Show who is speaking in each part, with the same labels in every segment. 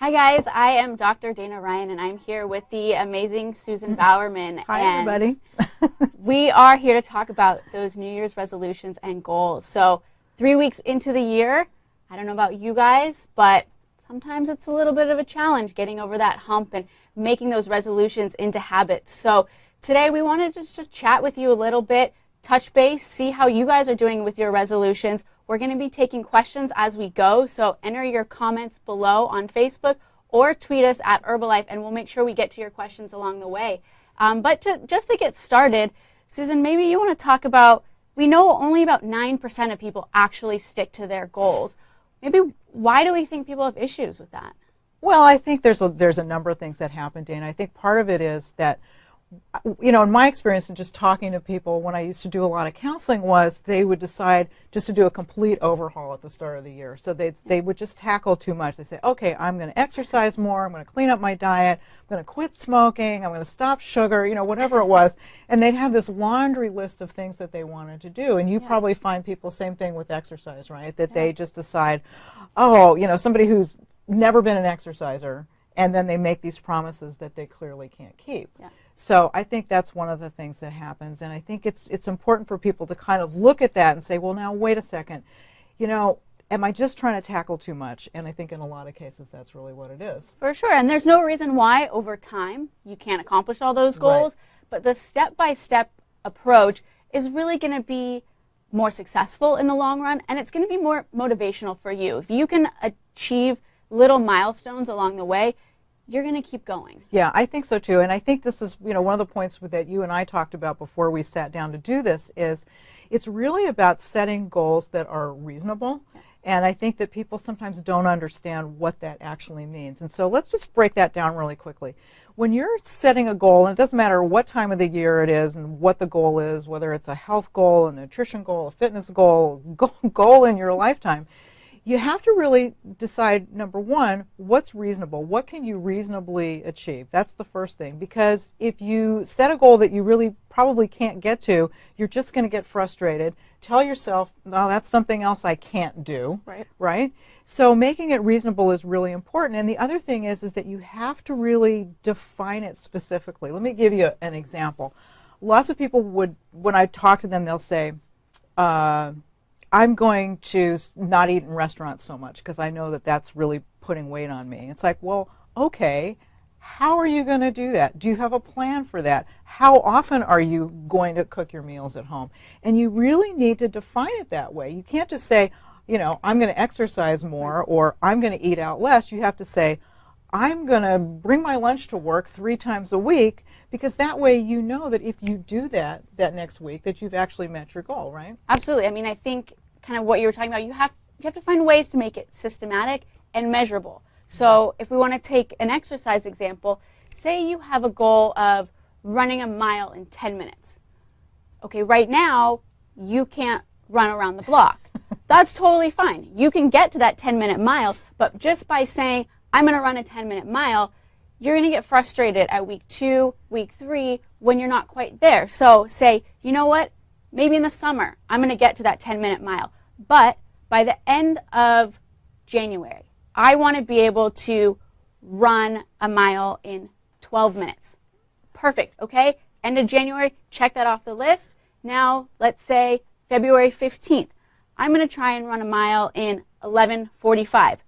Speaker 1: Hi guys, I am Dr. Dana Ryan and I'm here with the amazing Susan Bowerman.
Speaker 2: Hi
Speaker 1: and
Speaker 2: everybody.
Speaker 1: We are here to talk about those New Year's resolutions and goals. So 3 weeks into the year, I don't know about you guys, but sometimes it's a little bit of a challenge getting over that hump and making those resolutions into habits. So today we wanted to just chat with you a little bit, touch base, see how you guys are doing with your resolutions. We're going to be taking questions as we go, so enter your comments below on Facebook or tweet us at Herbalife, and we'll make sure we get to your questions along the way. But just to get started, Susan, maybe you want to talk about, we know only about 9% of people actually stick to their goals. Maybe why do we think people have issues with that?
Speaker 2: Well, I think there's a number of things that happen, Dana. I think part of it is that, you know, in my experience and just talking to people when I used to do a lot of counseling was they would decide just to do a complete overhaul at the start of the year. So they would just tackle too much. They say, okay, I'm going to exercise more, I'm going to clean up my diet, I'm going to quit smoking, I'm going to stop sugar, you know, whatever it was. And they'd have this laundry list of things that they wanted to do. And you probably find people, same thing with exercise, right? That they just decide, oh, you know, somebody who's never been an exerciser, and then they make these promises that they clearly can't keep.
Speaker 1: Yeah.
Speaker 2: So I think that's one of the things that happens, and I think it's important for people to kind of look at that and say, well, now wait a second, you know, am I just trying to tackle too much? And I think in a lot of cases that's really what it is.
Speaker 1: For sure, and there's no reason why over time you can't accomplish all those goals, but the step-by-step approach is really going to be more successful in the long run, and it's going to be more motivational for you. If you can achieve little milestones along the way, you're going to keep going.
Speaker 2: Yeah, I think so too. And I think this is, you know, one of the points that you and I talked about before we sat down to do this is it's really about setting goals that are reasonable. Yeah. And I think that people sometimes don't understand what that actually means. And so let's just break that down really quickly. When you're setting a goal, and it doesn't matter what time of the year it is and what the goal is, whether it's a health goal, a nutrition goal, a fitness goal, goal in your lifetime, you have to really decide, number one, what's reasonable? What can you reasonably achieve? That's the first thing. Because if you set a goal that you really probably can't get to, you're just going to get frustrated. Tell yourself, no, that's something else I can't do. Right? So making it reasonable is really important. And the other thing is that you have to really define it specifically. Let me give you an example. Lots of people would, when I talk to them, they'll say, I'm going to not eat in restaurants so much because I know that that's really putting weight on me. It's like, well, okay, how are you going to do that? Do you have a plan for that? How often are you going to cook your meals at home? And you really need to define it that way. You can't just say, you know, I'm going to exercise more or I'm going to eat out less. You have to say, I'm going to bring my lunch to work 3 times a week, because that way you know that if you do that next week that you've actually met your goal, right?
Speaker 1: Absolutely. I mean, I think kind of what you were talking about, you have to find ways to make it systematic and measurable. So if we want to take an exercise example, say you have a goal of running a mile in 10 minutes. Okay, right now you can't run around the block. That's totally fine. You can get to that 10-minute mile, but just by saying, I'm going to run a 10-minute mile, you're going to get frustrated at week 2, week 3, when you're not quite there. So say, you know what, maybe in the summer, I'm going to get to that 10-minute mile. But by the end of January, I want to be able to run a mile in 12 minutes. Perfect, okay? End of January, check that off the list. Now, let's say February 15th. I'm going to try and run a mile in 11:45.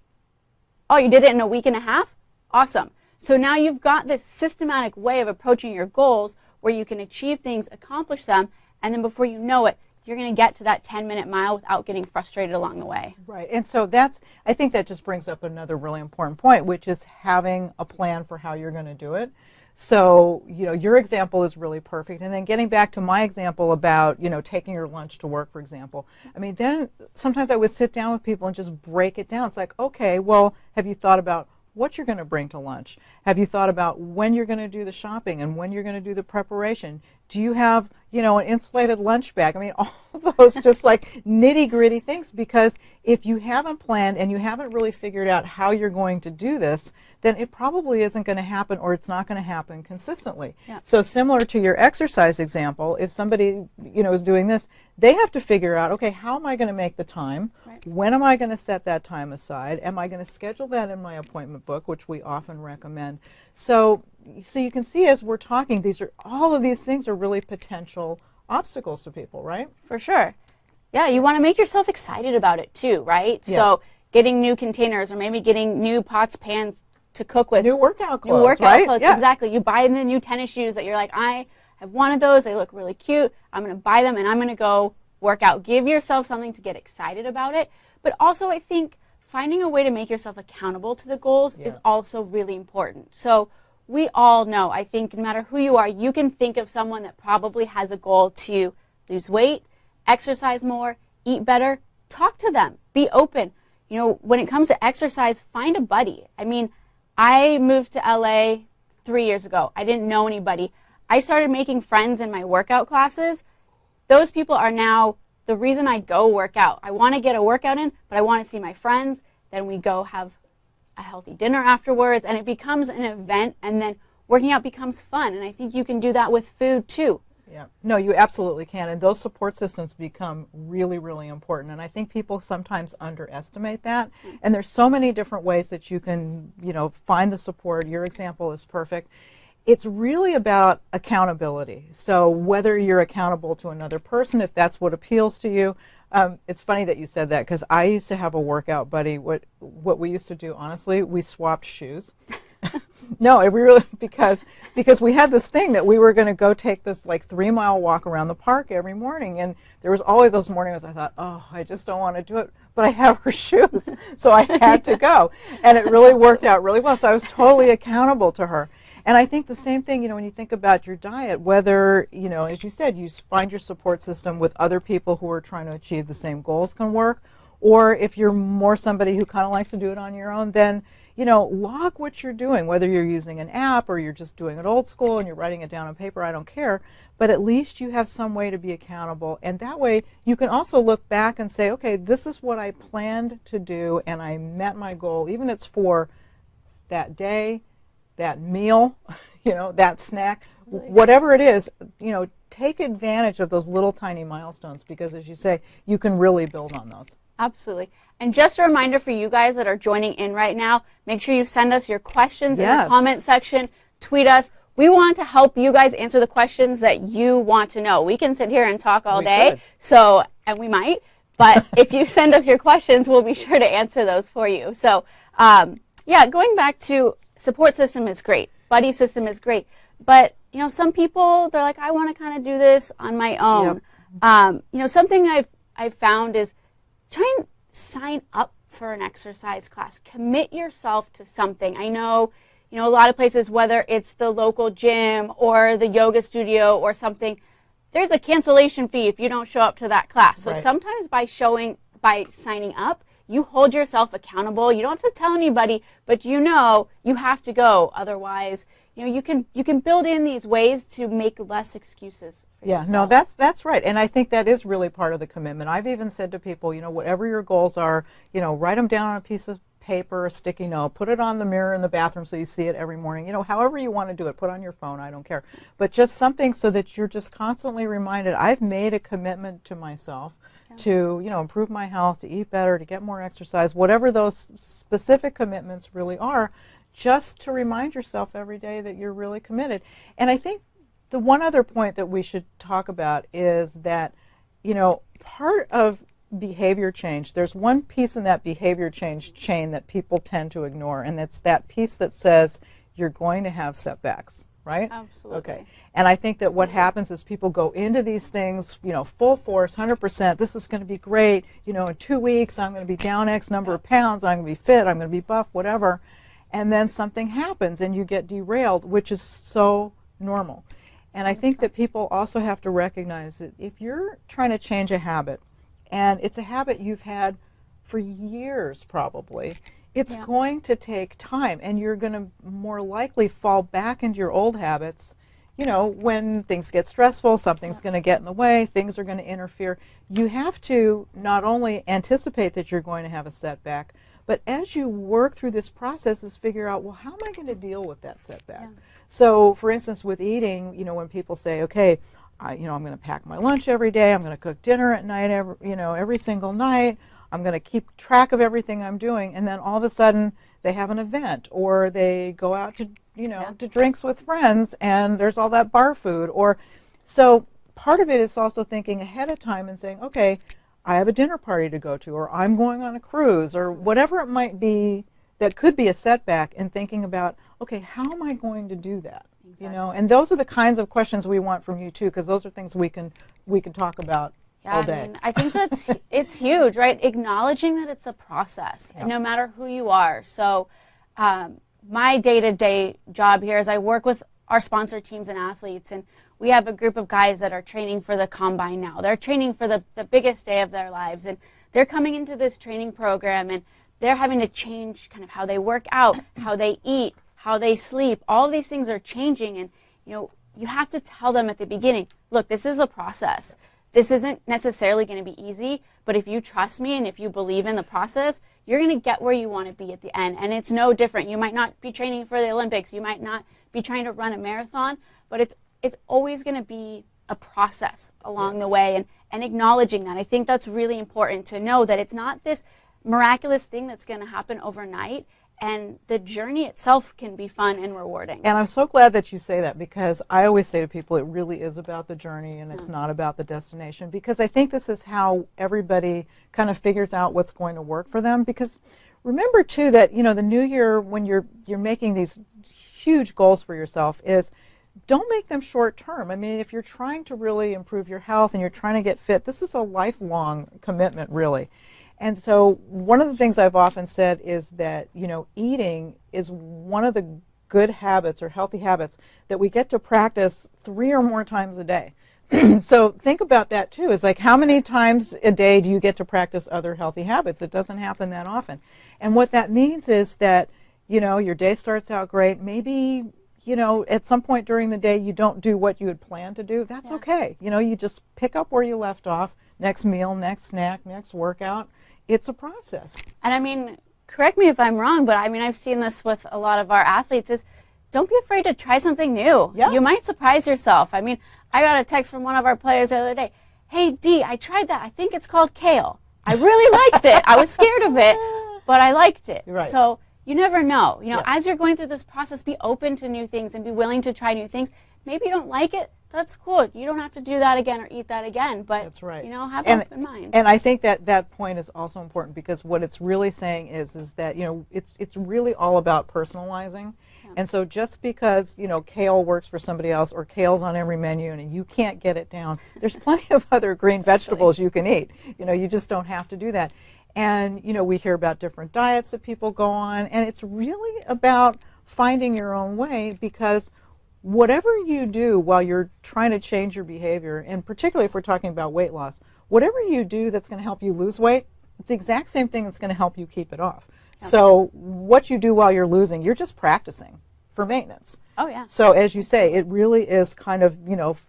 Speaker 1: Oh, you did it in a week and a half? Awesome. So now you've got this systematic way of approaching your goals where you can achieve things, accomplish them, and then before you know it, you're going to get to that 10-minute mile without getting frustrated along the way.
Speaker 2: Right. And so I think that just brings up another really important point, which is having a plan for how you're going to do it. So, you know, your example is really perfect. And then getting back to my example about, you know, taking your lunch to work, for example. I mean, then sometimes I would sit down with people and just break it down. It's like, okay, well, have you thought about what you're going to bring to lunch? Have you thought about when you're going to do the shopping and when you're going to do the preparation? Do you have, you know, an insulated lunch bag? I mean, all of those just like nitty-gritty things, because if you haven't planned and you haven't really figured out how you're going to do this, then it probably isn't going to happen, or it's not going to happen consistently.
Speaker 1: Yeah.
Speaker 2: So similar to your exercise example, if somebody, you know, is doing this, they have to figure out, okay, how am I going to make the time?
Speaker 1: Right.
Speaker 2: When am I going to set that time aside? Am I going to schedule that in my appointment book, which we often recommend? So you can see as we're talking, all of these things are really potential obstacles to people, right?
Speaker 1: For sure. Yeah, you want to make yourself excited about it too, right?
Speaker 2: Yeah.
Speaker 1: So getting new containers, or maybe getting new pots, pans to cook with.
Speaker 2: New workout clothes,
Speaker 1: New workout
Speaker 2: right?
Speaker 1: clothes,
Speaker 2: Yeah.
Speaker 1: exactly. You buy the new tennis shoes that you're like, I have one of those, they look really cute, I'm going to buy them and I'm going to go work out. Give yourself something to get excited about it. But also I think finding a way to make yourself accountable to the goals is also really important. So we all know, I think no matter who you are, you can think of someone that probably has a goal to lose weight, exercise more, eat better. Talk to them. Be open. You know, when it comes to exercise, find a buddy. I mean, I moved to LA 3 years ago. I didn't know anybody. I started making friends in my workout classes. Those people are now the reason I go work out. I want to get a workout in, but I want to see my friends. Then we go have a healthy dinner afterwards, and it becomes an event, and then working out becomes fun. And I think you can do that with food too.
Speaker 2: Yeah, no, you absolutely can, and those support systems become really, really important. And I think people sometimes underestimate that. And there's so many different ways that you can, you know, find the support. Your example is perfect. It's really about accountability. So whether you're accountable to another person, if that's what appeals to you. It's funny that you said that, because I used to have a workout buddy. What we used to do, honestly, we swapped shoes. No, it really, because we had this thing that we were going to go take this like 3-mile walk around the park every morning, and there was always those mornings I thought, oh, I just don't want to do it, but I have her shoes, so I had to go, and it really worked out really well. So I was totally accountable to her. And I think the same thing, you know, when you think about your diet, whether, you know, as you said, you find your support system with other people who are trying to achieve the same goals can work, or if you're more somebody who kind of likes to do it on your own, then, you know, log what you're doing, whether you're using an app or you're just doing it old school and you're writing it down on paper, I don't care, but at least you have some way to be accountable. And that way you can also look back and say, okay, this is what I planned to do and I met my goal, even if it's for that day, that meal, you know, that snack, whatever it is, you know, take advantage of those little tiny milestones, because as you say, you can really build on those.
Speaker 1: Absolutely. And just a reminder for you guys that are joining in right now, make sure you send us your questions in the comment section, tweet us. We want to help you guys answer the questions that you want to know. We can sit here and talk all day, so, and we might, but if you send us your questions, we'll be sure to answer those for you. So, yeah, going back to support system is great. Buddy system is great. But, you know, some people, they're like, I want to kind of do this on my own. Yep. You know, something I've found is try and sign up for an exercise class. Commit yourself to something. I know, you know, a lot of places, whether it's the local gym or the yoga studio or something, there's a cancellation fee if you don't show up to that class. So sometimes by signing up, you hold yourself accountable. You don't have to tell anybody, but you know you have to go. Otherwise, you know, you can build in these ways to make less excuses for yourself.
Speaker 2: No, that's right. And I think that is really part of the commitment. I've even said to people, you know, whatever your goals are, you know, write them down on a piece of paper, a sticky note, put it on the mirror in the bathroom so you see it every morning. You know, however you want to do it, put on your phone, I don't care. But just something so that you're just constantly reminded, I've made a commitment to myself to, you know, improve my health, to eat better, to get more exercise, whatever those specific commitments really are, just to remind yourself every day that you're really committed. And I think the one other point that we should talk about is that, you know, part of behavior change, there's one piece in that behavior change chain that people tend to ignore, and it's that piece that says you're going to have setbacks. Right?
Speaker 1: Absolutely. Okay.
Speaker 2: And I think that what happens is people go into these things, you know, full force, 100%. This is going to be great. You know, in 2 weeks, I'm going to be down X number of pounds. I'm going to be fit. I'm going to be buff, whatever. And then something happens and you get derailed, which is so normal. And I think that people also have to recognize that if you're trying to change a habit, and it's a habit you've had for years probably, it's going to take time, and you're going to more likely fall back into your old habits, you know, when things get stressful, something's going to get in the way, things are going to interfere. You have to not only anticipate that you're going to have a setback, but as you work through this process is figure out, well, how am I going to deal with that setback? So, for instance, with eating, you know, when people say, okay, you know, I'm going to pack my lunch every day, I'm going to cook dinner at night, every single night, I'm going to keep track of everything I'm doing, and then all of a sudden they have an event, or they go out to, to drinks with friends, and there's all that bar food, or so part of it is also thinking ahead of time and saying, okay, I have a dinner party to go to, or I'm going on a cruise, or whatever it might be that could be a setback, and thinking about, okay, how am I going to do that? Exactly. You know, and those are the kinds of questions we want from you too, because those are things we can talk about all day.
Speaker 1: I think it's huge, right? Acknowledging that it's a process, and no matter who you are. So my day-to-day job here is I work with our sponsor teams and athletes, and we have a group of guys that are training for the combine now. They're training for the biggest day of their lives, and they're coming into this training program, and they're having to change kind of how they work out, how they eat, how they sleep. All of these things are changing, and you have to tell them at the beginning, look, this is a process. This isn't necessarily going to be easy, but if you trust me and if you believe in the process, you're going to get where you want to be at the end. And it's no different. You might not be training for the Olympics. You might not be trying to run a marathon, but it's always going to be a process along the way, and acknowledging that. I think that's really important to know that it's not this miraculous thing that's going to happen overnight. And the journey itself can be fun and rewarding.
Speaker 2: And I'm so glad that you say that, because I always say to people it really is about the journey and it's not about the destination, because I think this is how everybody kind of figures out what's going to work for them. Because remember too that the new year, when you're making these huge goals for yourself, is don't make them short term. I mean, if you're trying to really improve your health and you're trying to get fit, this is a lifelong commitment, really. And so one of the things I've often said is that, eating is one of the good habits or healthy habits that we get to practice 3 or more times a day. So think about that too. It's like, how many times a day do you get to practice other healthy habits? It doesn't happen that often. And what that means is that, your day starts out great. Maybe, at some point during the day you don't do what you had planned to do. That's okay. You just pick up where you left off. Next meal, next snack, next workout. It's a process.
Speaker 1: And I mean, correct me if I'm wrong, but I mean, I've seen this with a lot of our athletes, is don't be afraid to try something new. Yeah. You might surprise yourself. I mean, I got a text from one of our players the other day. Hey, Dee, I tried that. I think it's called kale. I really liked it. I was scared of it, but I liked it.
Speaker 2: Right.
Speaker 1: So you never know. As you're going through this process, be open to new things and be willing to try new things. Maybe you don't like it. That's cool. You don't have to do that again or eat that again, but
Speaker 2: that's right.
Speaker 1: Have an open mind.
Speaker 2: And I think that point is also important, because what it's really saying is that it's really all about personalizing. Yeah. And so just because kale works for somebody else, or kale's on every menu and you can't get it down, there's plenty of other green vegetables you can eat. You just don't have to do that. And we hear about different diets that people go on, and it's really about finding your own way, because whatever you do while you're trying to change your behavior, and particularly if we're talking about weight loss, whatever you do that's going to help you lose weight, it's the exact same thing that's going to help you keep it off. Okay. So what you do while you're losing, you're just practicing for maintenance.
Speaker 1: Oh, yeah.
Speaker 2: So as you say, it really is kind of,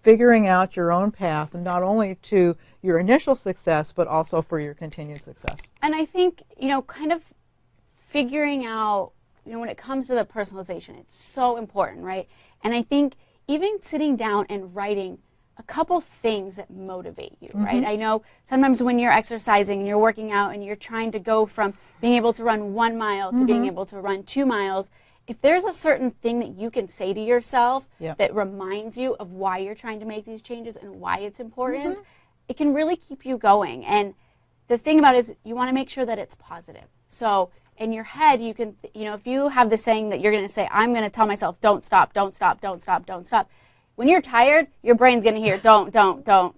Speaker 2: figuring out your own path, and not only to your initial success, but also for your continued success.
Speaker 1: And I think, kind of figuring out, when it comes to the personalization, it's so important, right? And I think even sitting down and writing a couple things that motivate you, right? I know sometimes when you're exercising and you're working out and you're trying to go from being able to run 1 mile to being able to run 2 miles, if there's a certain thing that you can say to yourself that reminds you of why you're trying to make these changes and why it's important, it can really keep you going. And the thing about it is you want to make sure that it's positive. So in your head, you can, if you have the saying that you're going to say, I'm going to tell myself, don't stop, don't stop, don't stop, don't stop. When you're tired, your brain's going to hear, don't,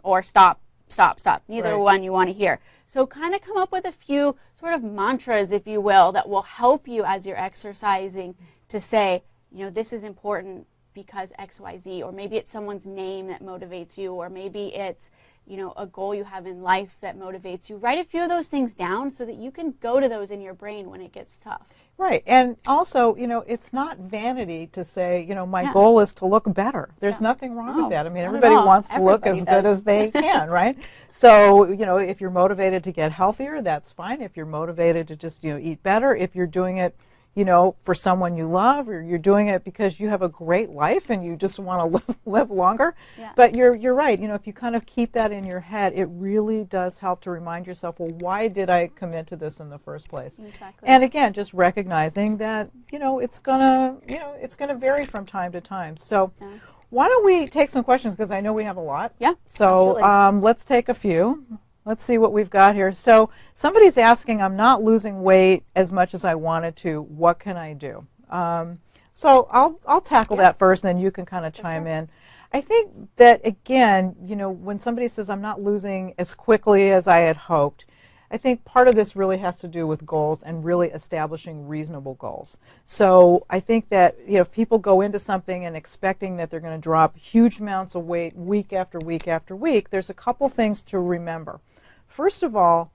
Speaker 1: or stop, stop, stop. Neither one you want to hear. So kind of come up with a few sort of mantras, if you will, that will help you as you're exercising to say, this is important because X, Y, Z, or maybe it's someone's name that motivates you, or maybe it's you know, a goal you have in life that motivates you. Write a few of those things down so that you can go to those in your brain when it gets tough.
Speaker 2: Right. And also, you know, it's not vanity to say, you know, my goal is to look better. There's nothing wrong with that. I mean, everybody wants to look as good as they can, right? So, you know, if you're motivated to get healthier, that's fine. If you're motivated to just, you know, eat better, if you're doing it, you know, for someone you love, or you're doing it because you have a great life and you just want to live longer. Yeah. But you're right. You know, if you kind of keep that in your head, it really does help to remind yourself, well, why did I commit to this in the first place?
Speaker 1: Exactly.
Speaker 2: And again, just recognizing that, you know, it's gonna vary from time to time. So why don't we take some questions, because I know we have a lot.
Speaker 1: Yeah.
Speaker 2: So let's take a few. Let's see what we've got here. So somebody's asking, I'm not losing weight as much as I wanted to. What can I do? So I'll tackle that first, and then you can kind of chime in. I think that, again, you know, when somebody says I'm not losing as quickly as I had hoped, I think part of this really has to do with goals and really establishing reasonable goals. So I think that, you know, if people go into something and expecting that they're going to drop huge amounts of weight week after week after week, there's a couple things to remember. First of all,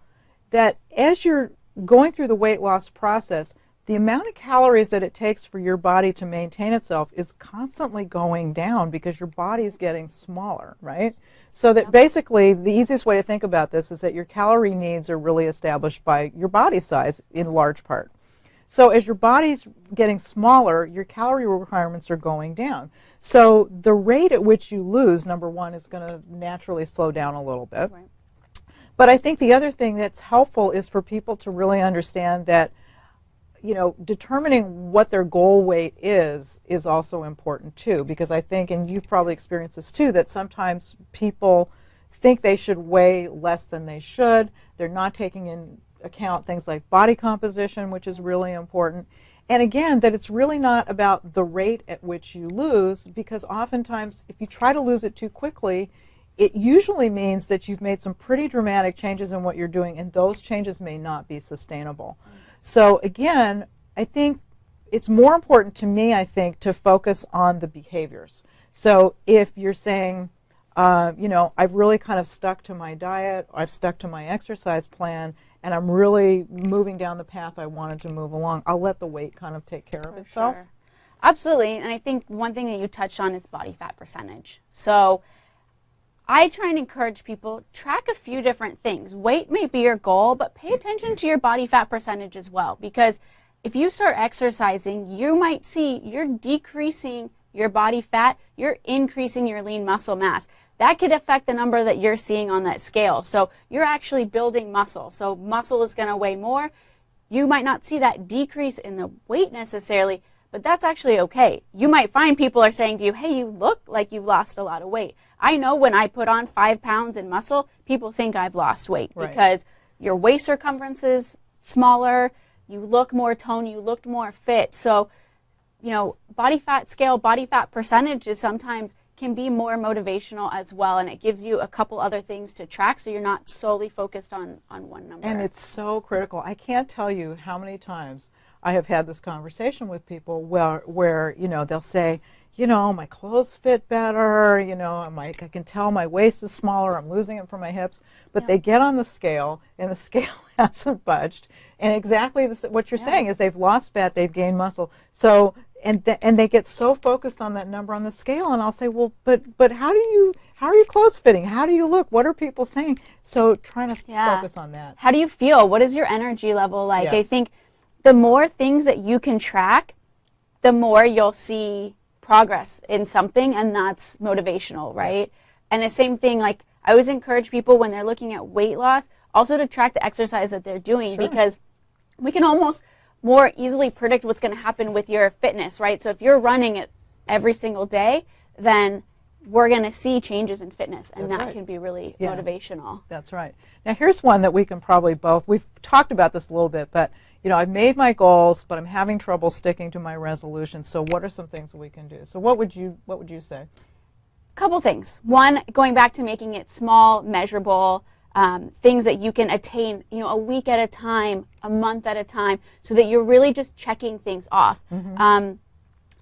Speaker 2: that as you're going through the weight loss process, the amount of calories that it takes for your body to maintain itself is constantly going down because your body's getting smaller, right? So that basically the easiest way to think about this is that your calorie needs are really established by your body size in large part. So as your body's getting smaller, your calorie requirements are going down. So the rate at which you lose, number one, is going to naturally slow down a little bit. Right. But I think the other thing that's helpful is for people to really understand that, you know, determining what their goal weight is also important too, because I think, and you've probably experienced this too, that sometimes people think they should weigh less than they should. They're not taking in account things like body composition, which is really important. And again, that it's really not about the rate at which you lose, because oftentimes if you try to lose it too quickly, it usually means that you've made some pretty dramatic changes in what you're doing, and those changes may not be sustainable. So again, I think it's more important to me, I think, to focus on the behaviors. So if you're saying, you know, I've really kind of stuck to my diet, I've stuck to my exercise plan, and I'm really moving down the path I wanted to move along, I'll let the weight kind of take care of itself.
Speaker 1: Sure. Absolutely. And I think one thing that you touched on is body fat percentage. So I try and encourage people, track a few different things. Weight may be your goal, but pay attention to your body fat percentage as well, because if you start exercising, you might see you're decreasing your body fat, you're increasing your lean muscle mass. That could affect the number that you're seeing on that scale. So you're actually building muscle. So muscle is going to weigh more. You might not see that decrease in the weight necessarily, but that's actually okay. You might find people are saying to you, hey, you look like you've lost a lot of weight. I know when I put on 5 pounds in muscle, people think I've lost weight because your waist circumference is smaller, you look more toned, you look more fit. So, you know, body fat scale, body fat percentages sometimes can be more motivational as well, and it gives you a couple other things to track so you're not solely focused on one number.
Speaker 2: And it's so critical. I can't tell you how many times I have had this conversation with people where you know, they'll say, you know, my clothes fit better, you know, I can tell my waist is smaller, I'm losing it from my hips, but they get on the scale and the scale hasn't budged. And exactly what you're saying is they've lost fat, they've gained muscle. So, and they get so focused on that number on the scale, and I'll say, well, but how are your clothes fitting? How do you look? What are people saying? So trying to focus on that.
Speaker 1: How do you feel? What is your energy level like? I think the more things that you can track, the more you'll see progress in something, and that's motivational, right? And the same thing, like I always encourage people when they're looking at weight loss also to track the exercise that they're doing, because we can almost more easily predict what's going to happen with your fitness, right? So if you're running it every single day, then we're going to see changes in fitness, and that can be really motivational.
Speaker 2: That's right. Now here's one that we can probably both, we've talked about this a little bit, but you know, I've made my goals, but I'm having trouble sticking to my resolutions. So what are some things that we can do? So what would you say?
Speaker 1: A couple things. One, going back to making it small, measurable, things that you can attain, you know, a week at a time, a month at a time, so that you're really just checking things off. And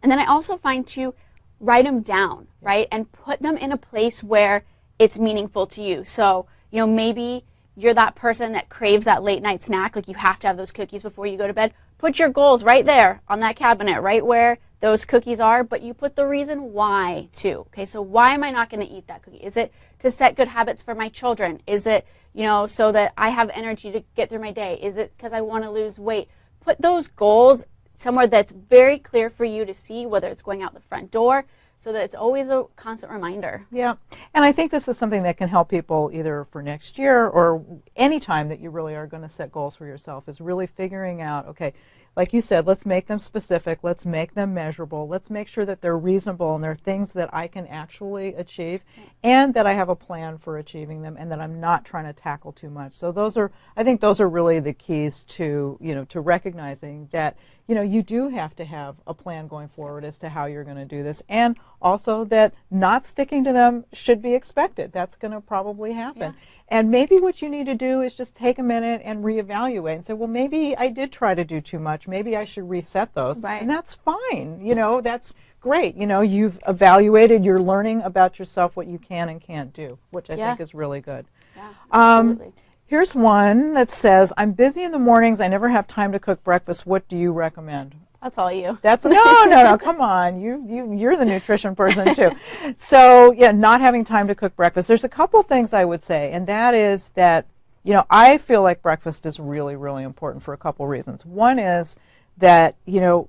Speaker 1: then I also find to write them down, right, and put them in a place where it's meaningful to you. So, you know, maybe you're that person that craves that late night snack, like you have to have those cookies before you go to bed. Put your goals right there on that cabinet, right where those cookies are, but you put the reason why too. Okay, so why am I not going to eat that cookie? Is it to set good habits for my children? Is it, you know, so that I have energy to get through my day? Is it because I want to lose weight? Put those goals somewhere that's very clear for you to see, whether it's going out the front door, so that it's always a constant reminder.
Speaker 2: Yeah, and I think this is something that can help people either for next year or any time that you really are going to set goals for yourself, is really figuring out, okay, like you said, let's make them specific, let's make them measurable, let's make sure that they're reasonable and they're things that I can actually achieve, and that I have a plan for achieving them, and that I'm not trying to tackle too much. So those are, I think those are really the keys to, you know, to recognizing that, you know, you do have to have a plan going forward as to how you're going to do this, and also that not sticking to them should be expected. That's going to probably happen.
Speaker 1: Yeah.
Speaker 2: And maybe what you need to do is just take a minute and reevaluate and say, well, maybe I did try to do too much. Maybe I should reset those.
Speaker 1: Right.
Speaker 2: And that's fine. You know, that's great. You know, you've evaluated, you're learning about yourself, what you can and can't do, which I think is really good.
Speaker 1: Yeah, absolutely.
Speaker 2: Here's one that says, I'm busy in the mornings. I never have time to cook breakfast. What do you recommend?
Speaker 1: That's all you.
Speaker 2: That's no, come on. You're the nutrition person too. So yeah, not having time to cook breakfast. There's a couple things I would say, and that is that, you know, I feel like breakfast is really, really important for a couple reasons. One is that, you know,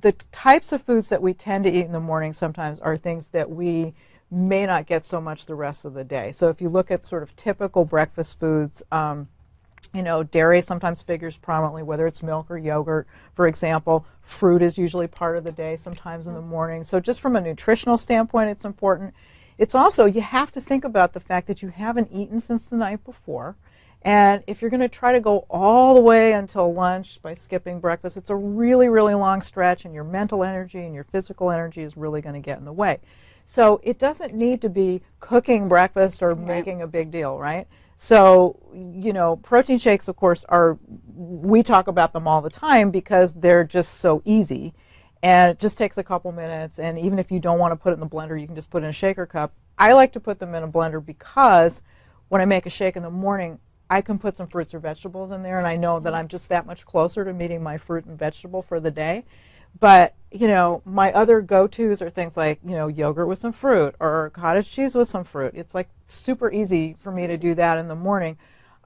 Speaker 2: the types of foods that we tend to eat in the morning sometimes are things that we may not get so much the rest of the day. So if you look at sort of typical breakfast foods, you know, dairy sometimes figures prominently, whether it's milk or yogurt, for example. Fruit is usually part of the day, sometimes in the morning. So just from a nutritional standpoint, it's important. It's also, you have to think about the fact that you haven't eaten since the night before. And if you're going to try to go all the way until lunch by skipping breakfast, it's a really, really long stretch, and your mental energy and your physical energy is really going to get in the way. So it doesn't need to be cooking breakfast or making a big deal, right? So, you know, protein shakes, of course, we talk about them all the time because they're just so easy. And it just takes a couple minutes. And even if you don't want to put it in the blender, you can just put it in a shaker cup. I like to put them in a blender because when I make a shake in the morning, I can put some fruits or vegetables in there, and I know that I'm just that much closer to meeting my fruit and vegetable for the day. But, you know, my other go-tos are things like, you know, yogurt with some fruit or cottage cheese with some fruit. It's like super easy for me to do that in the morning.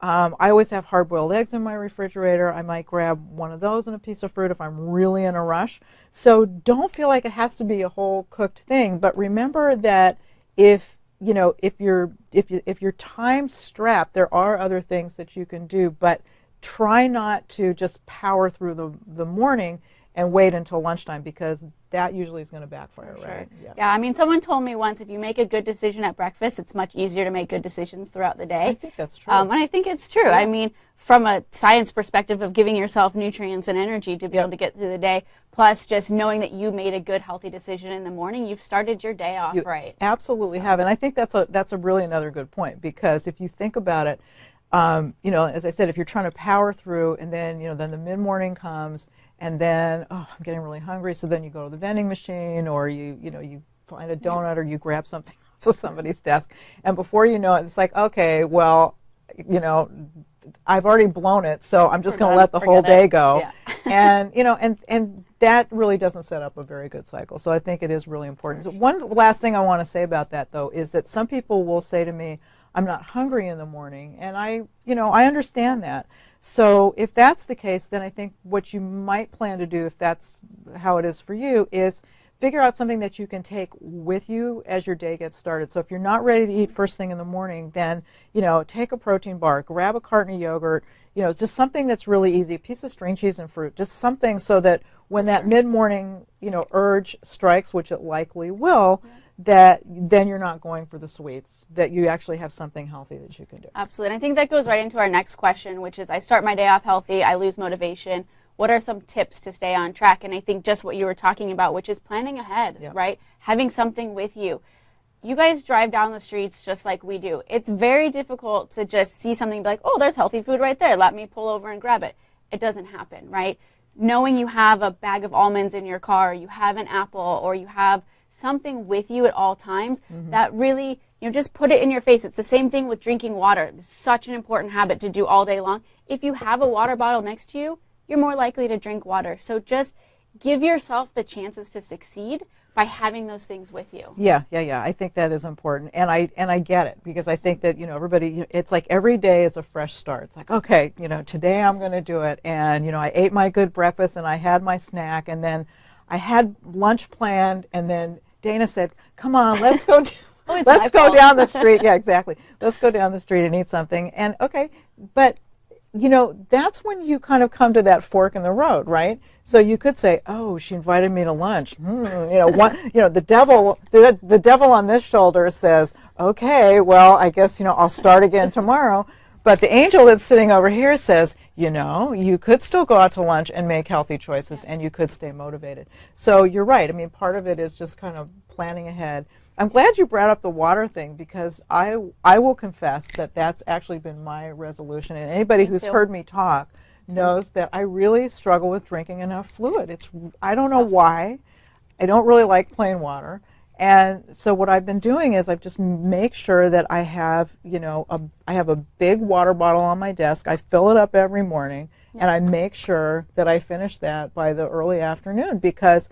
Speaker 2: I always have hard-boiled eggs in my refrigerator. I might grab one of those and a piece of fruit if I'm really in a rush. So don't feel like it has to be a whole cooked thing. But remember that if you're time strapped, there are other things that you can do. But try not to just power through the morning and wait until lunchtime, because that usually is going to backfire, right?
Speaker 1: Yeah, I mean, someone told me once, if you make a good decision at breakfast, it's much easier to make good decisions throughout the day.
Speaker 2: I think that's true.
Speaker 1: And I think it's true. Yeah. I mean, from a science perspective of giving yourself nutrients and energy to be able to get through the day, plus just knowing that you made a good, healthy decision in the morning, you've started your day off right.
Speaker 2: Absolutely have. And I think that's a really another good point, because if you think about it, you know, as I said, if you're trying to power through and then, you know, then the mid-morning comes, and then, oh, I'm getting really hungry, so then you go to the vending machine, or you find a donut, or you grab something off somebody's desk, and before you know it, it's like, okay, well, you know, I've already blown it, so I'm just going to let the whole day go. Yeah. And, you know, and that really doesn't set up a very good cycle. So I think it is really important. So one last thing I want to say about that, though, is that some people will say to me, I'm not hungry in the morning, and I understand that. So if that's the case, then I think what you might plan to do, if that's how it is for you, is figure out something that you can take with you as your day gets started. So if you're not ready to eat first thing in the morning, then, you know, take a protein bar, grab a carton of yogurt, you know, just something that's really easy, a piece of string cheese and fruit, just something so that when that mid-morning, you know, urge strikes, which it likely will, that then you're not going for the sweets, that you actually have something healthy that you can do.
Speaker 1: Absolutely. And I think that goes right into our next question, which is, I start my day off healthy, I lose motivation. What are some tips to stay on track? And I think just what you were talking about, which is planning ahead, right? Having something with you. You guys drive down the streets just like we do. It's very difficult to just see something and be like, oh, there's healthy food right there. Let me pull over and grab it. It doesn't happen, right? Knowing you have a bag of almonds in your car, you have an apple, or you have something with you at all times that really, just put it in your face. It's the same thing with drinking water. It's such an important habit to do all day long. If you have a water bottle next to you, you're more likely to drink water. So just give yourself the chances to succeed by having those things with you.
Speaker 2: Yeah. I think that is important, and I get it, because I think that everybody, it's like every day is a fresh start. It's like, okay, today I'm going to do it, and I ate my good breakfast and I had my snack, and then I had lunch planned, and then Dana said, "Come on, let's go." Let's go down the street. Yeah, exactly. Let's go down the street and eat something. And okay, but that's when you kind of come to that fork in the road, right? So you could say, "Oh, she invited me to lunch." The devil on this shoulder says, "Okay, well, I guess I'll start again tomorrow." But the angel that's sitting over here says, you could still go out to lunch and make healthy choices, and you could stay motivated. So you're right. I mean, part of it is just kind of planning ahead. I'm glad you brought up the water thing, because I will confess that that's actually been my resolution. And anybody who's heard me talk knows that I really struggle with drinking enough fluid. I don't know why. I don't really like plain water. And so what I've been doing is I've just make sure that I have, I have a big water bottle on my desk. I fill it up every morning, and I make sure that I finish that by the early afternoon, because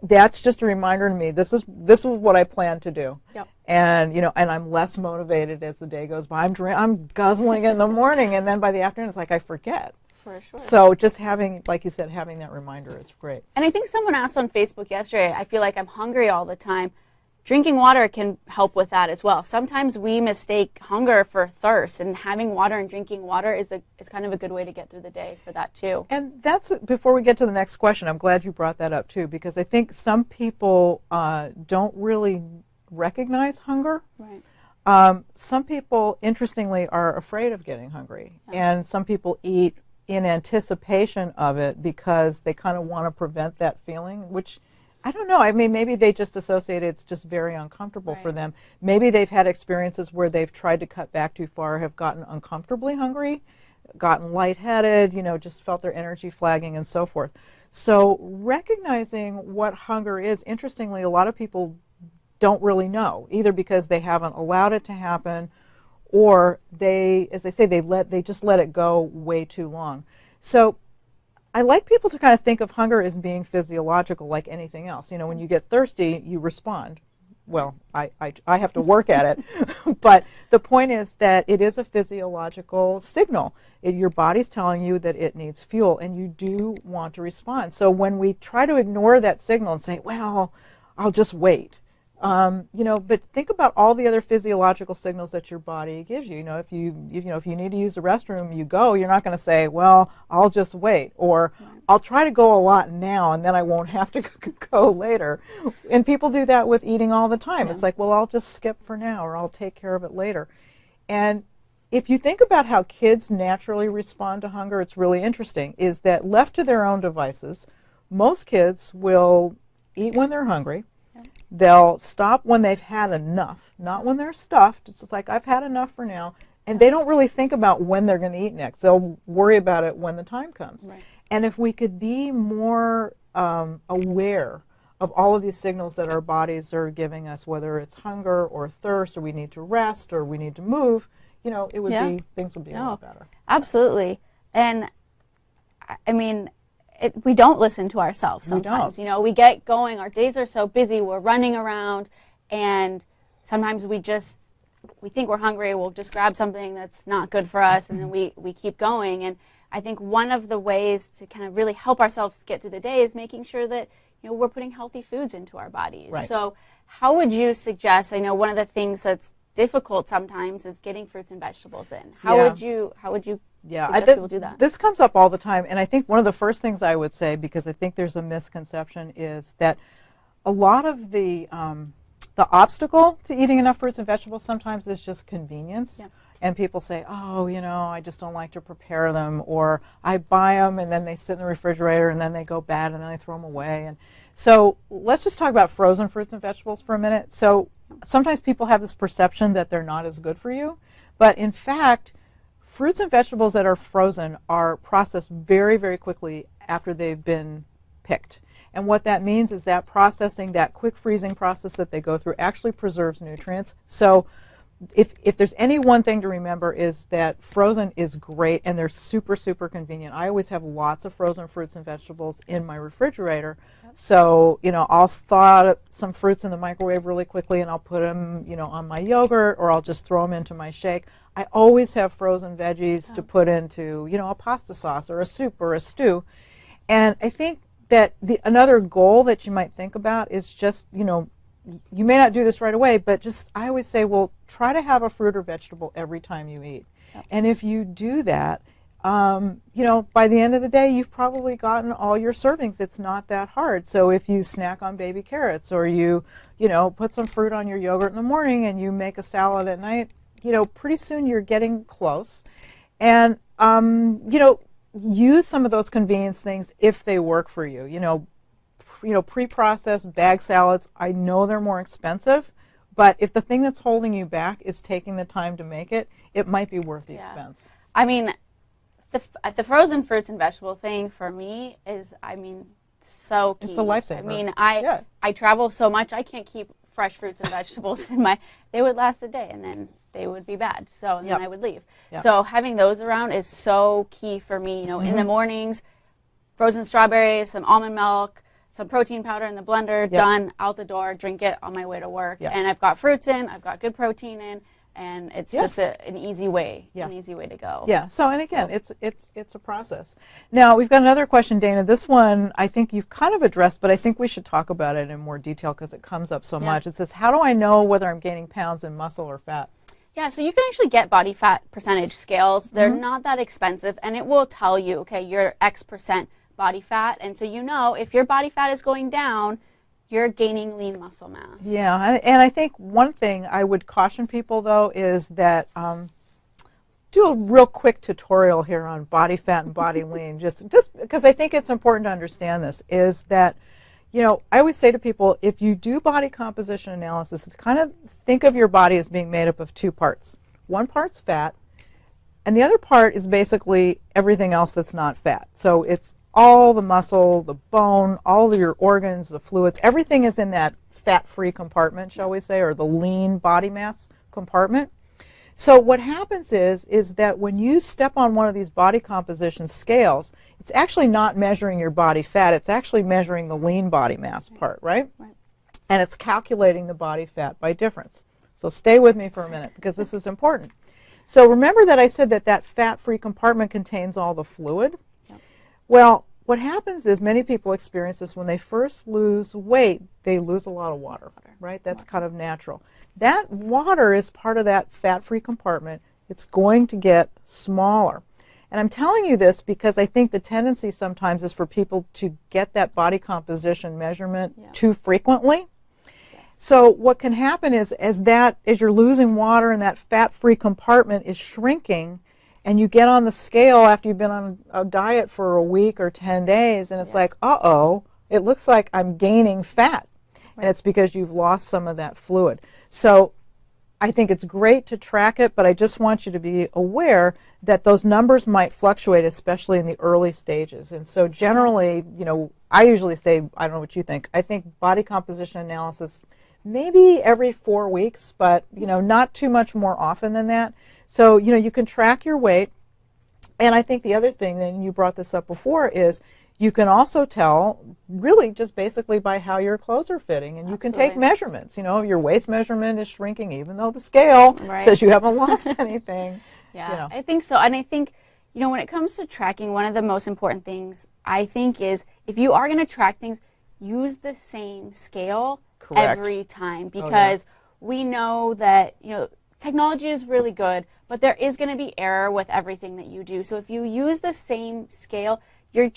Speaker 2: that's just a reminder to me, this is what I plan to do.
Speaker 1: Yep.
Speaker 2: And and I'm less motivated as the day goes by. I'm guzzling in the morning, and then by the afternoon it's like I forget.
Speaker 1: For sure.
Speaker 2: So just having, like you said, having that reminder is great.
Speaker 1: And I think someone asked on Facebook yesterday, I feel like I'm hungry all the time. Drinking water can help with that as well. Sometimes we mistake hunger for thirst, and having water and drinking water is kind of a good way to get through the day for that too.
Speaker 2: And that's, before we get to the next question, I'm glad you brought that up too, because I think some people don't really recognize hunger.
Speaker 1: Right.
Speaker 2: Some people, interestingly, are afraid of getting hungry, and some people eat in anticipation of it because they kind of want to prevent that feeling, which I don't know. I mean, maybe they just associate it's just very uncomfortable for them. Maybe they've had experiences where they've tried to cut back too far, have gotten uncomfortably hungry, gotten lightheaded, just felt their energy flagging and so forth. So recognizing what hunger is, interestingly, a lot of people don't really know, either because they haven't allowed it to happen, or they, as I say, they just let it go way too long. So I like people to kind of think of hunger as being physiological, like anything else. When you get thirsty, you respond. Well, I have to work at it. But the point is that it is a physiological signal. Your body's telling you that it needs fuel, and you do want to respond. So when we try to ignore that signal and say, well, I'll just wait, but think about all the other physiological signals that your body gives you. If you need to use the restroom, you go. You're not going to say, well, I'll just wait, or I'll try to go a lot now and then I won't have to go later. And people do that with eating all the time. It's like, well, I'll just skip for now, or I'll take care of it later. And if you think about how kids naturally respond to hunger, it's really interesting, is that left to their own devices, most kids will eat when they're hungry. They'll stop when they've had enough, not when they're stuffed. It's like, I've had enough for now. And they don't really think about when they're going to eat next. They'll worry about it when the time comes.
Speaker 1: Right.
Speaker 2: And if we could be more aware of all of these signals that our bodies are giving us, whether it's hunger or thirst, or we need to rest, or we need to move, it would be, things would be a lot better.
Speaker 1: Absolutely. And I mean, we don't listen to ourselves sometimes. We get going, our days are so busy, we're running around, and sometimes we think we're hungry, we'll just grab something that's not good for us, and then we keep going. And I think one of the ways to kind of really help ourselves get through the day is making sure that we're putting healthy foods into our bodies.
Speaker 2: Right.
Speaker 1: So how would you suggest, I know one of the things that's difficult sometimes is getting fruits and vegetables in. How would you suggest people do that?
Speaker 2: This comes up all the time, and I think one of the first things I would say, because I think there's a misconception, is that a lot of the obstacle to eating enough fruits and vegetables sometimes is just convenience.
Speaker 1: Yeah.
Speaker 2: And people say, oh, I just don't like to prepare them, or I buy them and then they sit in the refrigerator and then they go bad and then I throw them away. And so let's just talk about frozen fruits and vegetables for a minute. So sometimes people have this perception that they're not as good for you, but in fact, fruits and vegetables that are frozen are processed very, very quickly after they've been picked. And what that means is that processing, that quick freezing process that they go through actually preserves nutrients. So if there's any one thing to remember is that frozen is great and they're super, super convenient. I always have lots of frozen fruits and vegetables in my refrigerator. So, I'll thaw out some fruits in the microwave really quickly and I'll put them, on my yogurt, or I'll just throw them into my shake. I always have frozen veggies to put into, a pasta sauce or a soup or a stew. And I think that another goal that you might think about is just, you may not do this right away, but I always say, well, try to have a fruit or vegetable every time you eat. Yep. And if you do that, by the end of the day, you've probably gotten all your servings. It's not that hard. So if you snack on baby carrots, or you put some fruit on your yogurt in the morning and you make a salad at night, pretty soon you're getting close. And, use some of those convenience things if they work for you. Pre-processed bag salads, I know they're more expensive, but if the thing that's holding you back is taking the time to make it, it might be worth the expense.
Speaker 1: I mean, the frozen fruits and vegetable thing for me is, so key.
Speaker 2: It's a lifesaver.
Speaker 1: I mean, I travel so much, I can't keep fresh fruits and vegetables they would last a day and then they would be bad. So, and then I would leave. Yep. So having those around is so key for me, in the mornings, frozen strawberries, some almond milk, some protein powder in the blender, done, out the door, drink it on my way to work. And I've got fruits in, I've got good protein in, and it's just an easy way, an easy way to go.
Speaker 2: Yeah, so, and again, it's a process. Now, we've got another question, Dana. This one I think you've kind of addressed, but I think we should talk about it in more detail because it comes up so much. It says, how do I know whether I'm gaining pounds in muscle or fat?
Speaker 1: Yeah, so you can actually get body fat percentage scales. They're not that expensive, and it will tell you, okay, you're X percent body fat, and so if your body fat is going down, you're gaining lean muscle mass. Yeah,
Speaker 2: and I think one thing I would caution people, though, is that do a real quick tutorial here on body fat and body lean, just because I think it's important to understand this, is that, I always say to people, if you do body composition analysis, kind of think of your body as being made up of two parts. One part's fat, and the other part is basically everything else that's not fat. So it's all the muscle, the bone, all of your organs, the fluids, everything is in that fat-free compartment, shall we say, or the lean body mass compartment. So what happens is that when you step on one of these body composition scales, it's actually not measuring your body fat, it's actually measuring the lean body mass part, right? And it's calculating the body fat by difference. So stay with me for a minute because this is important. So remember that I said that fat-free compartment contains all the fluid? Well, what happens is many people experience this when they first lose weight, they lose a lot of water, right? That's kind of natural. That water is part of that fat-free compartment. It's going to get smaller. And I'm telling you this because I think the tendency sometimes is for people to get that body composition measurement too frequently. So what can happen is as you're losing water and that fat-free compartment is shrinking, and you get on the scale after you've been on a diet for a week or 10 days, and it's like, uh-oh, it looks like I'm gaining fat. And it's because you've lost some of that fluid. So I think it's great to track it, but I just want you to be aware that those numbers might fluctuate, especially in the early stages. And so generally, I usually say, I don't know what you think, I think body composition analysis maybe every 4 weeks, but not too much more often than that. So, you can track your weight. And I think the other thing, and you brought this up before, is you can also tell really just basically by how your clothes are fitting. And you can take measurements. Your waist measurement is shrinking even though the scale says you haven't lost anything.
Speaker 1: I think so. And I think, when it comes to tracking, one of the most important things I think is if you are going to track things, use the same scale every time, because we know that, technology is really good, but there is going to be error with everything that you do. So if you use the same scale, you're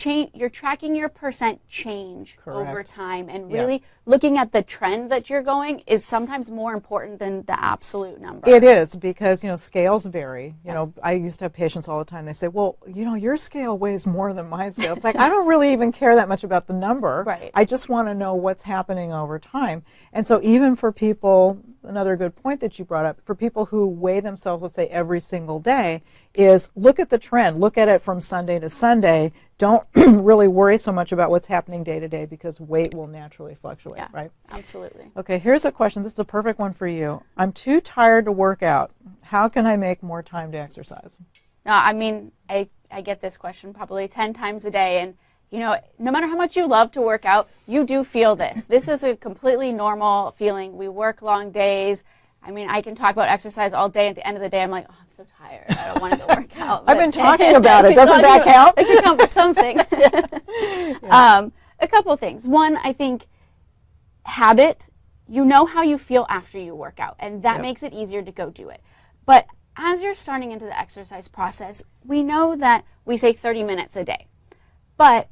Speaker 1: tracking your percent change over time, and really looking at the trend that you're going is sometimes more important than the absolute number.
Speaker 2: It is, because scales vary. I used to have patients all the time. They say, well, your scale weighs more than my scale. It's like, I don't really even care that much about the number. I just want to know what's happening over time. And so even for people another good point that you brought up. For people who weigh themselves, let's say every single day, is look at the trend. Look at it from Sunday to Sunday. Don't really worry so much about what's happening day to day, because weight will naturally fluctuate,
Speaker 1: yeah,
Speaker 2: right?
Speaker 1: Absolutely.
Speaker 2: Okay, here's a question. This is a perfect one for you. I'm too tired to work out. How can I make more time to exercise?
Speaker 1: No, I mean, I get this question probably 10 times a day, and you know, no matter how much you love to work out, you do feel this. This is a completely normal feeling. We work long days. I mean, I can talk about exercise all day. At the end of the day, I'm like, oh, I'm so tired. I don't want to go work out.
Speaker 2: I've been talking about it. Doesn't that count?
Speaker 1: It should count for something.
Speaker 2: Yeah.
Speaker 1: A couple things. One, I think habit. You know how you feel after you work out, and that makes it easier to go do it. But as you're starting into the exercise process, we know that we say 30 minutes a day. But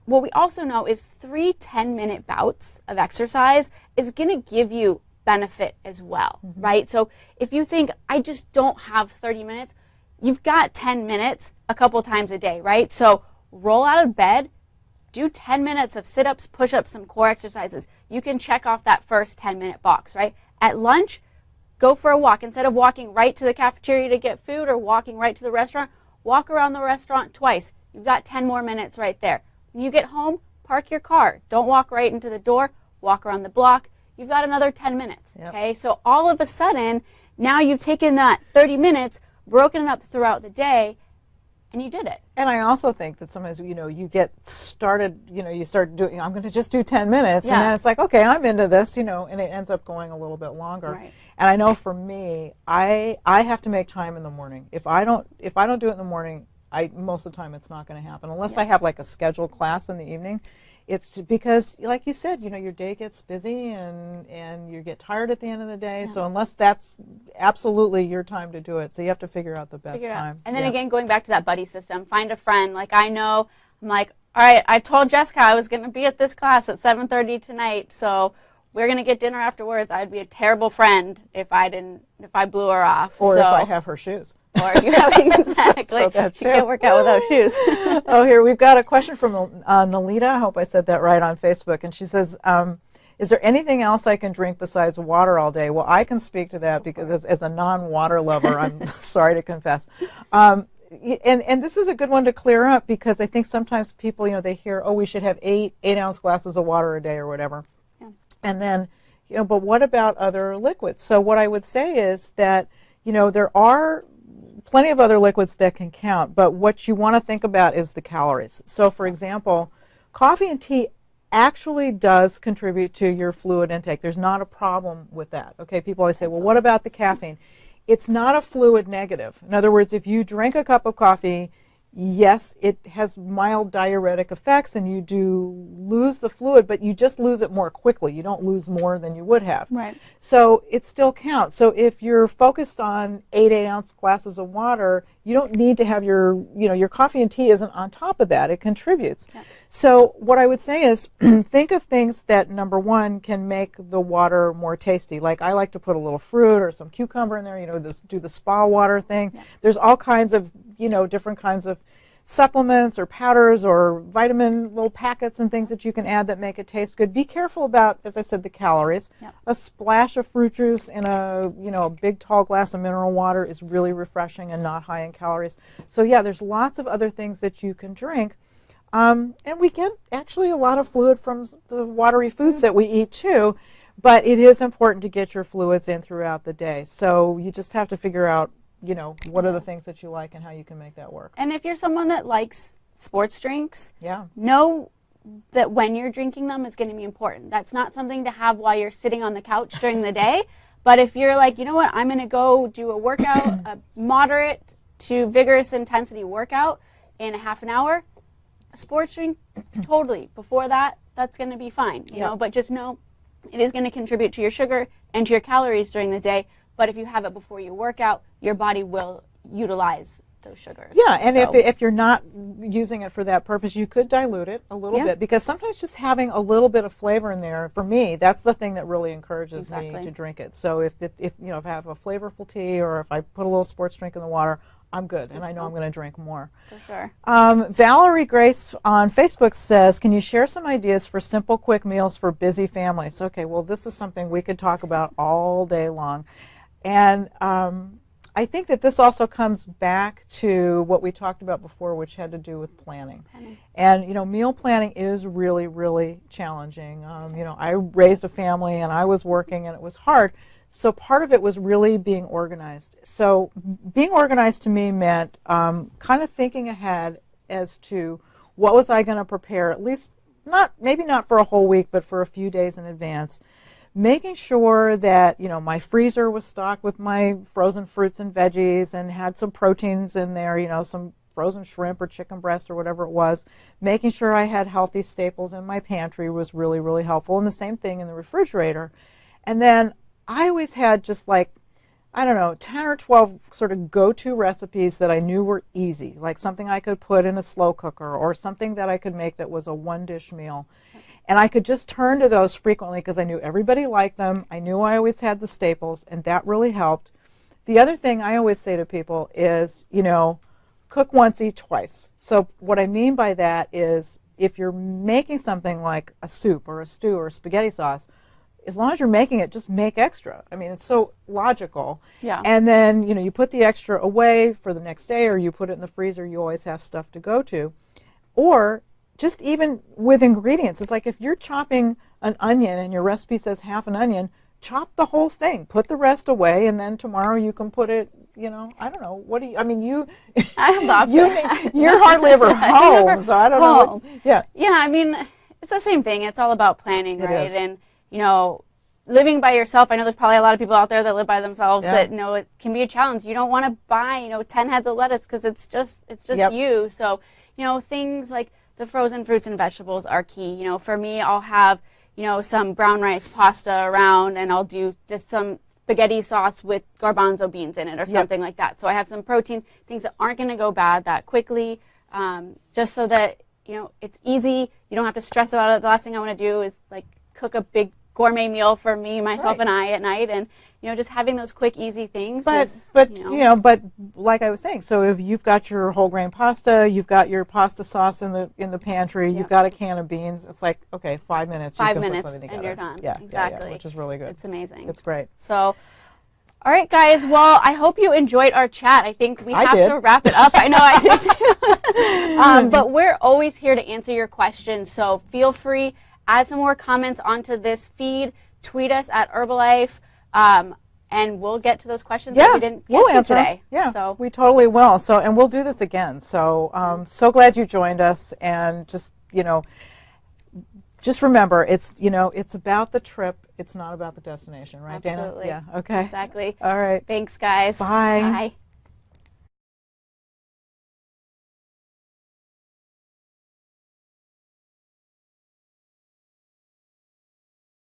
Speaker 1: what we also know is 3 10-minute bouts of exercise is going to give you benefit as well, right? So if you think, I just don't have 30 minutes, you've got 10 minutes a couple times a day, right? So roll out of bed, do 10 minutes of sit-ups, push-ups, some core exercises. You can check off that first 10-minute box, right? At lunch, go for a walk. Instead of walking right to the cafeteria to get food or walking right to the restaurant, walk around the restaurant twice. You've got 10 more minutes right there. When you get home, park your car. Don't walk right into the door. Walk around the block. You've got another 10 minutes, okay? So all of a sudden, now you've taken that 30 minutes, broken it up throughout the day, and you did it.
Speaker 2: And I also think that sometimes, you know, you get started, you know, you start doing, I'm going to just do 10 minutes, and then it's like, okay, I'm into this, you know, and it ends up going a little bit longer.
Speaker 1: Right.
Speaker 2: And I know for me, I have to make time in the morning. If I don't do it in the morning, most of the time it's not going to happen unless I have like a scheduled class in the evening. It's because, like you said, you know, your day gets busy and you get tired at the end of the day. So unless that's absolutely your time to do it, so you have to figure out the best time.
Speaker 1: And then again, going back to that buddy system, find a friend. Like I know, I'm like, all right, I told Jessica I was going to be at this class at 7:30 tonight, so we're going to get dinner afterwards. I'd be a terrible friend if I blew her off.
Speaker 2: Or if I have her shoes.
Speaker 1: Or if you have exactly.
Speaker 2: So
Speaker 1: you can't work out without shoes.
Speaker 2: Oh, here we've got a question from Nalita. I hope I said that right on Facebook, and she says, "Is there anything else I can drink besides water all day?" Well, I can speak to that because as a non-water lover, I'm sorry to confess. And this is a good one to clear up because I think sometimes people, you know, they hear, oh, we should have 8-ounce glasses of water a day or whatever, and then, you know, but what about other liquids? So what I would say is that, you know, there are plenty of other liquids that can count, but what you want to think about is the calories. So for example, coffee and tea actually does contribute to your fluid intake. There's not a problem with that. Okay, people always say, well, what about the caffeine? It's not a fluid negative. In other words, if you drink a cup of coffee, yes, it has mild diuretic effects and you do lose the fluid, but you just lose it more quickly. You don't lose more than you would have.
Speaker 1: Right.
Speaker 2: So it still counts. So if you're focused on 8-ounce glasses of water, you don't need to have your coffee and tea isn't on top of that. It contributes. Yeah. So what I would say is think of things that, number one, can make the water more tasty. Like I like to put a little fruit or some cucumber in there, you know, do the spa water thing. Yeah. There's all kinds of, you know, different kinds of supplements or powders or vitamin little packets and things that you can add that make it taste good. Be careful about, as I said, the calories. Yep. A splash of fruit juice in a big tall glass of mineral water is really refreshing and not high in calories. So yeah, there's lots of other things that you can drink. And we get actually a lot of fluid from the watery foods that we eat too, but it is important to get your fluids in throughout the day. So you just have to figure out, you know, what are the things that you like and how you can make that work.
Speaker 1: And if you're someone that likes sports drinks, know that when you're drinking them is going to be important. That's not something to have while you're sitting on the couch during the day. But if you're like, you know what, I'm going to go do a workout, a moderate to vigorous intensity workout in a half an hour, a sports drink, totally. Before that, that's going to be fine, you know, but just know it is going to contribute to your sugar and to your calories during the day. But if you have it before you work out, your body will utilize those sugars.
Speaker 2: Yeah, and if you're not using it for that purpose, you could dilute it a little bit, because sometimes just having a little bit of flavor in there, for me, that's the thing that really encourages me to drink it. So if I have a flavorful tea or if I put a little sports drink in the water, I'm good, and I know I'm going to drink more.
Speaker 1: For sure.
Speaker 2: Valerie Grace on Facebook says, can you share some ideas for simple, quick meals for busy families? Okay, well, this is something we could talk about all day long. And I think that this also comes back to what we talked about before, which had to do with planning. And, you know, meal planning is really, really challenging. You know, I raised a family and I was working and it was hard. So part of it was really being organized. So being organized to me meant kind of thinking ahead as to what was I going to prepare, at least maybe not for a whole week, but for a few days in advance. Making sure that, you know, my freezer was stocked with my frozen fruits and veggies and had some proteins in there, you know, some frozen shrimp or chicken breast or whatever it was. Making sure I had healthy staples in my pantry was really, really helpful. And the same thing in the refrigerator. And then I always had just like, I don't know, 10 or 12 sort of go-to recipes that I knew were easy, like something I could put in a slow cooker or something that I could make that was a one-dish meal. And I could just turn to those frequently because I knew everybody liked them. I knew I always had the staples, and that really helped. The other thing I always say to people is, you know, cook once, eat twice. So what I mean by that is if you're making something like a soup or a stew or spaghetti sauce, as long as you're making it, just make extra. I mean, it's so logical.
Speaker 1: Yeah.
Speaker 2: And then, you know, you put the extra away for the next day or you put it in the freezer, you always have stuff to go to. Or just even with ingredients, it's like if you're chopping an onion and your recipe says half an onion, chop the whole thing, put the rest away, and then tomorrow you can put it, you know, I don't know, what do you, I mean,
Speaker 1: I have the option.
Speaker 2: you're hardly ever home, so I don't know. Yeah.
Speaker 1: Yeah, I mean, it's the same thing. It's all about planning, right?
Speaker 2: It is.
Speaker 1: And, you know, living by yourself, I know there's probably a lot of people out there that live by themselves that know it can be a challenge. You don't want to buy, you know, 10 heads of lettuce because it's just you. So, you know, things like the frozen fruits and vegetables are key. You know, for me, I'll have, you know, some brown rice pasta around and I'll do just some spaghetti sauce with garbanzo beans in it or something like that. So I have some protein, things that aren't going to go bad that quickly, just so that, you know, it's easy. You don't have to stress about it. The last thing I want to do is like cook a big gourmet meal for me, myself, and I at night, and you know, just having those quick, easy things. But
Speaker 2: like I was saying, so if you've got your whole grain pasta, you've got your pasta sauce in the pantry, you've got a can of beans. It's like, okay, 5 minutes.
Speaker 1: 5
Speaker 2: you can
Speaker 1: minutes,
Speaker 2: put something together.
Speaker 1: and you're done.
Speaker 2: Yeah,
Speaker 1: exactly.
Speaker 2: Yeah, which is really good.
Speaker 1: It's amazing.
Speaker 2: It's great.
Speaker 1: So, all right, guys. Well, I hope you enjoyed our chat. I think we have to wrap it up. I know I did too. But we're always here to answer your questions. So feel free, add some more comments onto this feed. Tweet us at Herbalife, and we'll get to those questions that we didn't get to today.
Speaker 2: Yeah,
Speaker 1: so
Speaker 2: we totally will. So, and we'll do this again. So, so glad you joined us, and just, you know, just remember, it's, you know, it's about the trip. It's not about the destination, right, Dana?
Speaker 1: Absolutely.
Speaker 2: Yeah. Okay.
Speaker 1: Exactly.
Speaker 2: All right.
Speaker 1: Thanks, guys.
Speaker 2: Bye.
Speaker 1: Bye.